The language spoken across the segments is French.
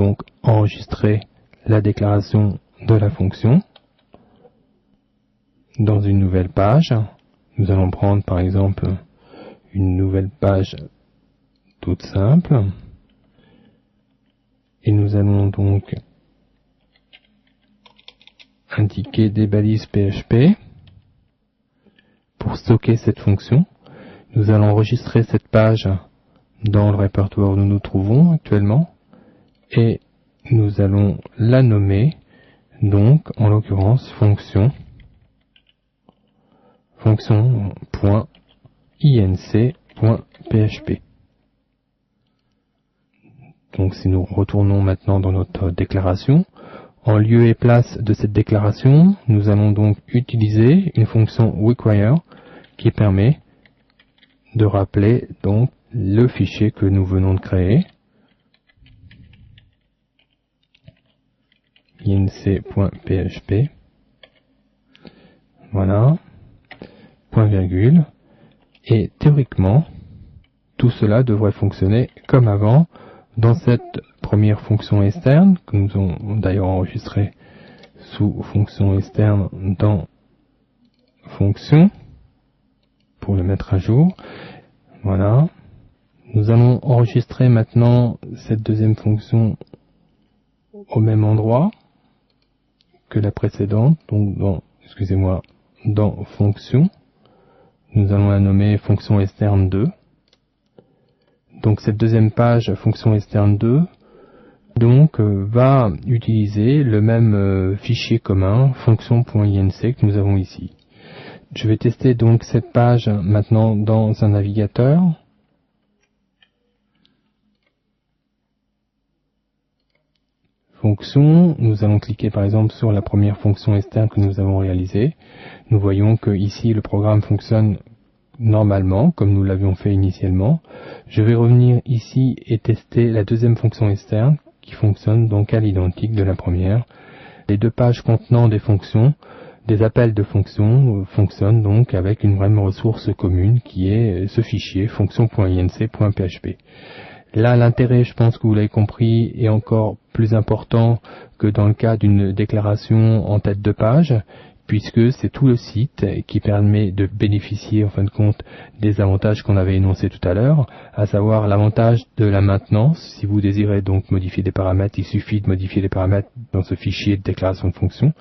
donc enregistrer la déclaration de la fonction dans une nouvelle page. Nous allons prendre par exemple une nouvelle page toute simple et nous allons donc indiquer des balises PHP pour stocker cette fonction. Nous allons enregistrer cette page dans le répertoire où nous nous trouvons actuellement et nous allons la nommer, donc en l'occurrence fonction.inc.php. Donc si nous retournons maintenant dans notre déclaration, en lieu et place de cette déclaration, nous allons donc utiliser une fonction require qui permet de rappeler donc le fichier que nous venons de créer, inc.php, voilà, point virgule, et théoriquement, tout cela devrait fonctionner comme avant dans cette première fonction externe, que nous avons d'ailleurs enregistrée sous fonction externe dans fonction, pour le mettre à jour. Voilà. Nous allons enregistrer maintenant cette deuxième fonction au même endroit que la précédente, donc dans fonction. Nous allons la nommer fonction externe 2. Donc cette deuxième page, fonction externe 2, donc va utiliser le même fichier commun, fonction.inc, que nous avons ici. Je vais tester donc cette page maintenant dans un navigateur. Fonction, nous allons cliquer par exemple sur la première fonction externe que nous avons réalisée. Nous voyons que ici le programme fonctionne normalement, comme nous l'avions fait initialement. Je vais revenir ici et tester la deuxième fonction externe qui fonctionne donc à l'identique de la première. Les deux pages contenant des fonctions, des appels de fonctions, fonctionnent donc avec une même ressource commune qui est ce fichier fonction.inc.php. Là, l'intérêt, je pense que vous l'avez compris, est encore plus important que dans le cas d'une déclaration en tête de page, puisque c'est tout le site qui permet de bénéficier en fin de compte des avantages qu'on avait énoncés tout à l'heure, à savoir l'avantage de la maintenance. Si vous désirez donc modifier des paramètres, il suffit de modifier les paramètres dans ce fichier de déclaration de fonction.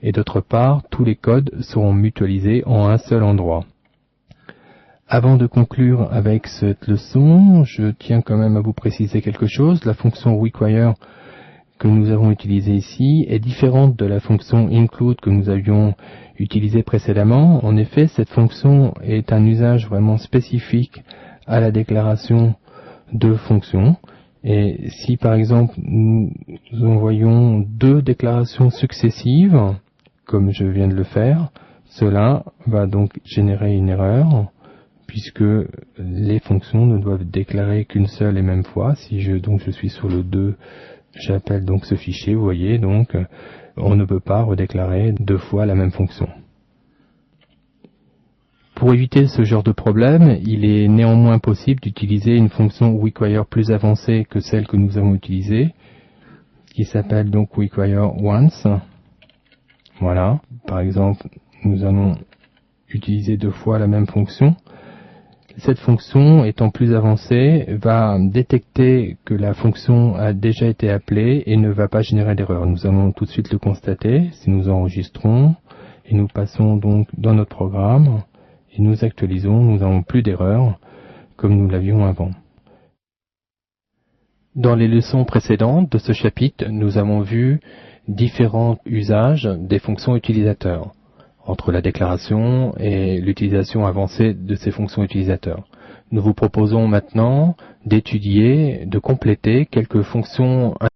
Et d'autre part, tous les codes seront mutualisés en un seul endroit. Avant de conclure avec cette leçon, je tiens quand même à vous préciser quelque chose. La fonction require que nous avons utilisée ici est différente de la fonction include que nous avions utilisée précédemment. En effet, cette fonction est un usage vraiment spécifique à la déclaration de fonctions. Et si par exemple nous envoyons deux déclarations successives, comme je viens de le faire, cela va donc générer une erreur, puisque les fonctions ne doivent déclarer qu'une seule et même fois. Si je suis sur le 2, j'appelle donc ce fichier, vous voyez, donc on ne peut pas redéclarer deux fois la même fonction. Pour éviter ce genre de problème, il est néanmoins possible d'utiliser une fonction require plus avancée que celle que nous avons utilisée, qui s'appelle donc require once. Voilà, par exemple, nous allons utiliser deux fois la même fonction. Cette fonction, étant plus avancée, va détecter que la fonction a déjà été appelée et ne va pas générer d'erreur. Nous allons tout de suite le constater si nous enregistrons et nous passons donc dans notre programme et nous actualisons, nous n'avons plus d'erreur comme nous l'avions avant. Dans les leçons précédentes de ce chapitre, nous avons vu différents usages des fonctions utilisateurs, entre la déclaration et l'utilisation avancée de ces fonctions utilisateurs. Nous vous proposons maintenant d'étudier, de compléter quelques fonctions